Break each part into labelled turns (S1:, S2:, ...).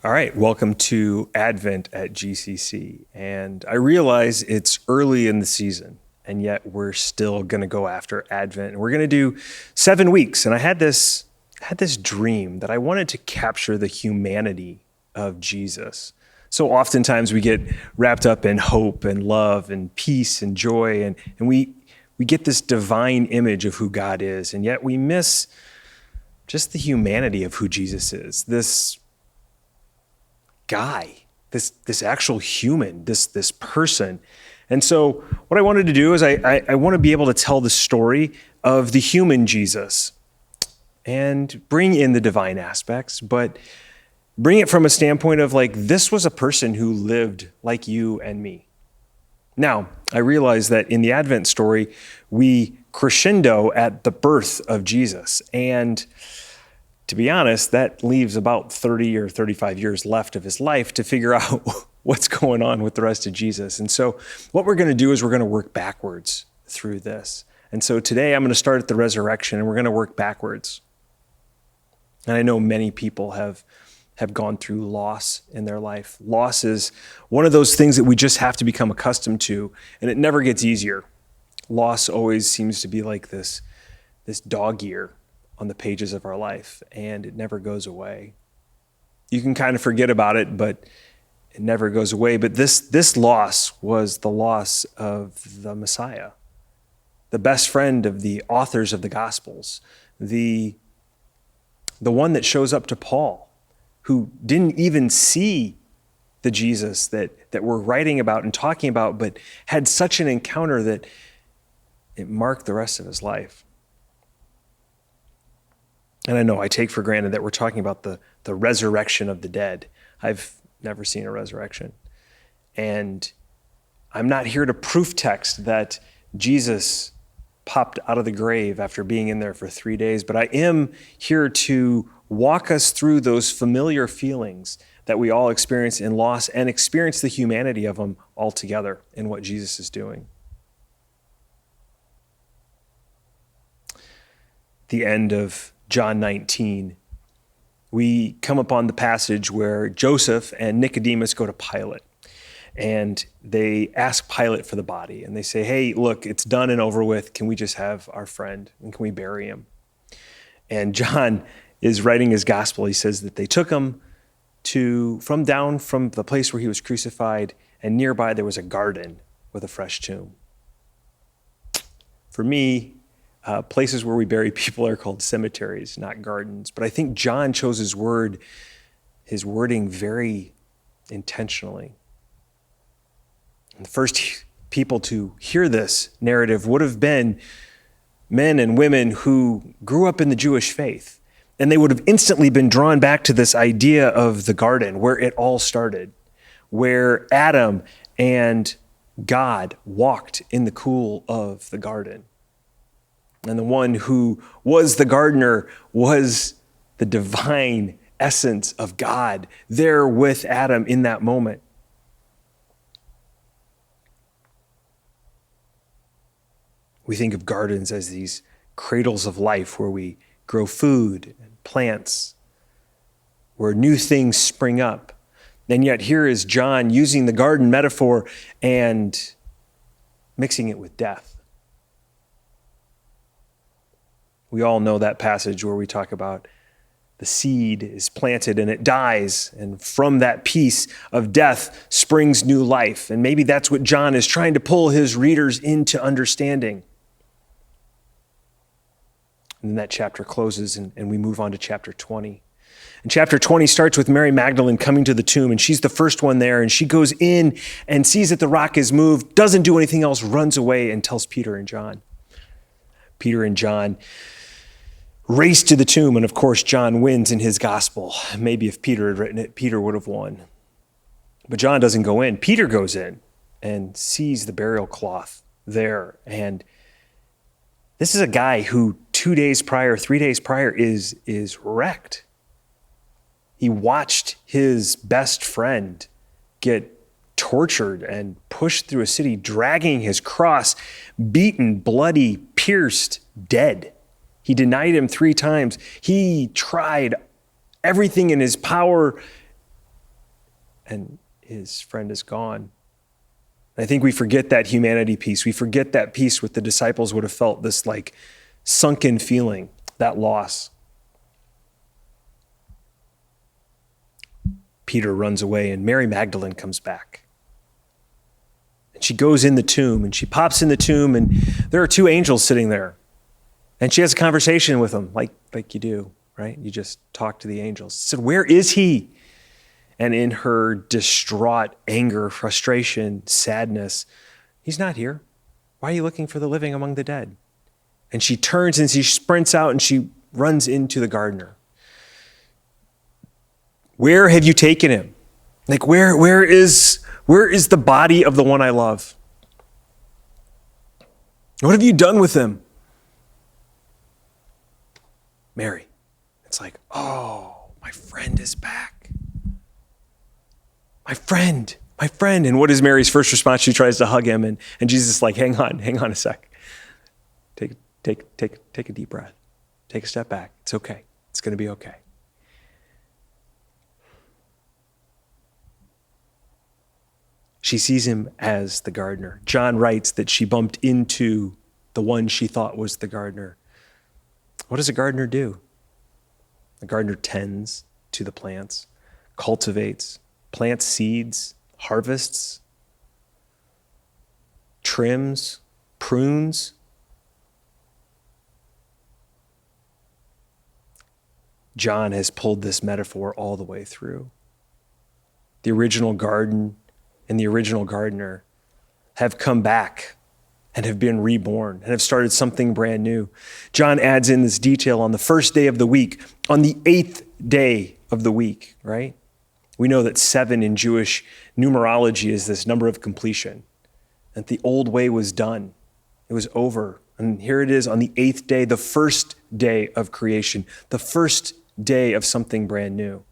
S1: All right, welcome to Advent at GCC. And I realize it's early in the season, and yet we're still going to go after Advent. And we're going to do 7 weeks. And I had this dream that I wanted to capture the humanity of Jesus. So oftentimes we get wrapped up in hope and love and peace and joy, and we get this divine image of who God is, and yet we miss just the humanity of who Jesus is. This guy, this actual human, this person. And so what I wanted to do is I want to be able to tell the story of the human Jesus and bring in the divine aspects, but bring it from a standpoint of like, this was a person who lived like you and me. Now, I realize that in the Advent story, we crescendo at the birth of Jesus. And to be honest, that leaves about 30 or 35 years left of his life to figure out what's going on with the rest of Jesus. And so what we're going to do is we're going to work backwards through this. And so today I'm going to start at the resurrection and we're going to work backwards. And I know many people have gone through loss in their life. Loss is one of those things that we just have to become accustomed to, and it never gets easier. Loss always seems to be like this dog ear on the pages of our life, and it never goes away. You can kind of forget about it, but it never goes away. But this loss was the loss of the Messiah, the best friend of the authors of the Gospels, the one that shows up to Paul, who didn't even see the Jesus that we're writing about and talking about, but had such an encounter that it marked the rest of his life. And I know I take for granted that we're talking about the resurrection of the dead. I've never seen a resurrection. And I'm not here to proof text that Jesus popped out of the grave after being in there for 3 days, but I am here to walk us through those familiar feelings that we all experience in loss and experience the humanity of them all together in what Jesus is doing. The end of John 19, we come upon the passage where Joseph and Nicodemus go to Pilate, and they ask Pilate for the body, and they say, hey, look, it's done and over with. Can we just have our friend, and can we bury him? And John is writing his gospel. He says that they took him from the place where he was crucified, and nearby there was a garden with a fresh tomb. For me, places where we bury people are called cemeteries, not gardens. But I think John chose his wording very intentionally. And the first people to hear this narrative would have been men and women who grew up in the Jewish faith. And they would have instantly been drawn back to this idea of the garden, where it all started, where Adam and God walked in the cool of the garden. And the one who was the gardener was the divine essence of God there with Adam in that moment. We think of gardens as these cradles of life where we grow food and plants, where new things spring up. And yet here is John using the garden metaphor and mixing it with death. We all know that passage where we talk about the seed is planted and it dies, and from that piece of death springs new life. And maybe that's what John is trying to pull his readers into understanding. And then that chapter closes and we move on to chapter 20. And chapter 20 starts with Mary Magdalene coming to the tomb, and she's the first one there, and she goes in and sees that the rock is moved, doesn't do anything else, runs away and tells Peter and John. Peter and John race to the tomb, and of course, John wins in his gospel. Maybe if Peter had written it, Peter would have won. But John doesn't go in. Peter goes in and sees the burial cloth there. And this is a guy who 3 days prior is wrecked. He watched his best friend get tortured and pushed through a city, dragging his cross, beaten, bloody, pierced, dead. He denied him 3 times. He tried everything in his power and his friend is gone. I think we forget that humanity piece. We forget that piece what the disciples would have felt, this like sunken feeling, that loss. Peter runs away and Mary Magdalene comes back. And she goes in the tomb and she pops in the tomb and there are two angels sitting there. And she has a conversation with them like you do, right? You just talk to the angels. She said, "Where is he?" And in her distraught anger, frustration, sadness, "He's not here. Why are you looking for the living among the dead?" And she turns and she sprints out and she runs into the gardener. "Where have you taken him? Like, where is the body of the one I love? What have you done with him?" Mary, it's like, oh, my friend is back. My friend. And what is Mary's first response? She tries to hug him and Jesus is like, hang on a sec. Take a deep breath. Take a step back. It's okay. It's going to be okay. She sees him as the gardener. John writes that she bumped into the one she thought was the gardener. What does a gardener do? A gardener tends to the plants, cultivates, plants seeds, harvests, trims, prunes. John has pulled this metaphor all the way through. The original garden and the original gardener have come back and have been reborn and have started something brand new. John adds in this detail on the first day of the week, on the 8th day of the week, right? We know that 7 in Jewish numerology is this number of completion, that the old way was done. It was over. And here it is on the 8th day, the first day of creation, the first day of something brand new.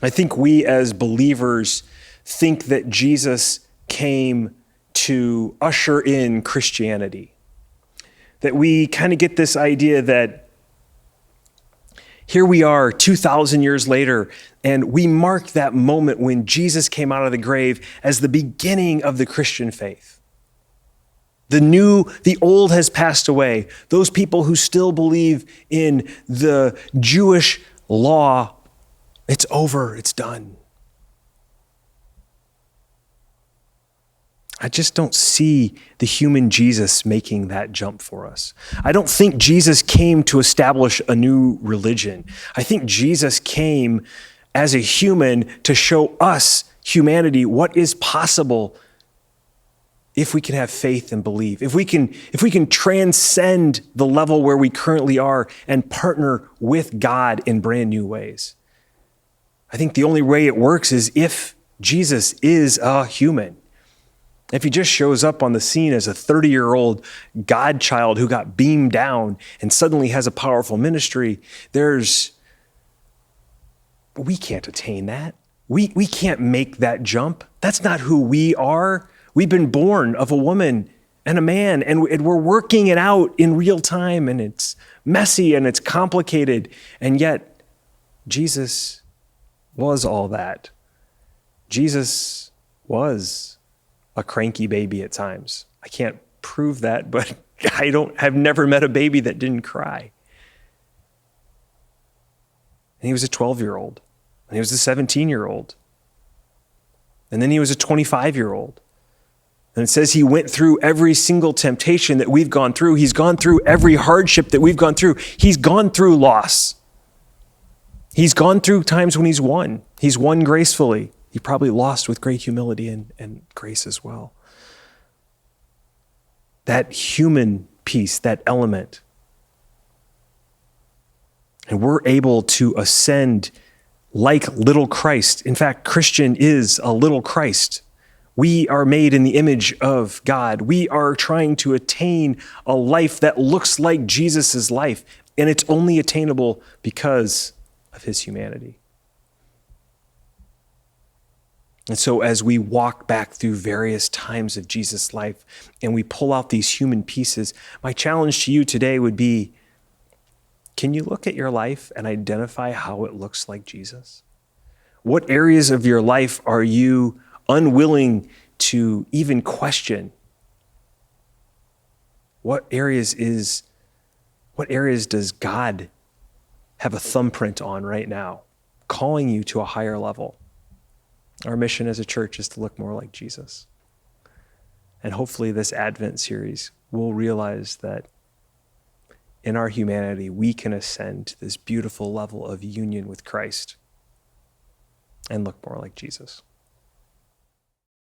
S1: I think we as believers think that Jesus came to usher in Christianity. That we kind of get this idea that here we are 2,000 years later, and we mark that moment when Jesus came out of the grave as the beginning of the Christian faith. The old has passed away. Those people who still believe in the Jewish law, it's over, it's done. I just don't see the human Jesus making that jump for us. I don't think Jesus came to establish a new religion. I think Jesus came as a human to show us, humanity, what is possible if we can have faith and believe, if we can transcend the level where we currently are and partner with God in brand new ways. I think the only way it works is if Jesus is a human. If he just shows up on the scene as a 30-year-old God child who got beamed down and suddenly has a powerful ministry, we can't attain that. We can't make that jump. That's not who we are. We've been born of a woman and a man, and we're working it out in real time, and it's messy and it's complicated. And yet, Jesus was all that. Jesus was a cranky baby at times. I can't prove that, but I've never met a baby that didn't cry. And he was a 12-year-old, and he was a 17-year-old, and then he was a 25-year-old. And it says he went through every single temptation that we've gone through. He's gone through every hardship that we've gone through. He's gone through loss. He's gone through times when he's won. He's won gracefully. He probably lost with great humility and grace as well. That human piece, that element. And we're able to ascend like little Christ. In fact, Christian is a little Christ. We are made in the image of God. We are trying to attain a life that looks like Jesus' life, and it's only attainable because of his humanity. And so as we walk back through various times of Jesus' life and we pull out these human pieces, my challenge to you today would be, can you look at your life and identify how it looks like Jesus? What areas of your life are you unwilling to even question? What areas does God have a thumbprint on right now, calling you to a higher level? Our mission as a church is to look more like Jesus. And hopefully this Advent series will realize that in our humanity, we can ascend to this beautiful level of union with Christ and look more like Jesus.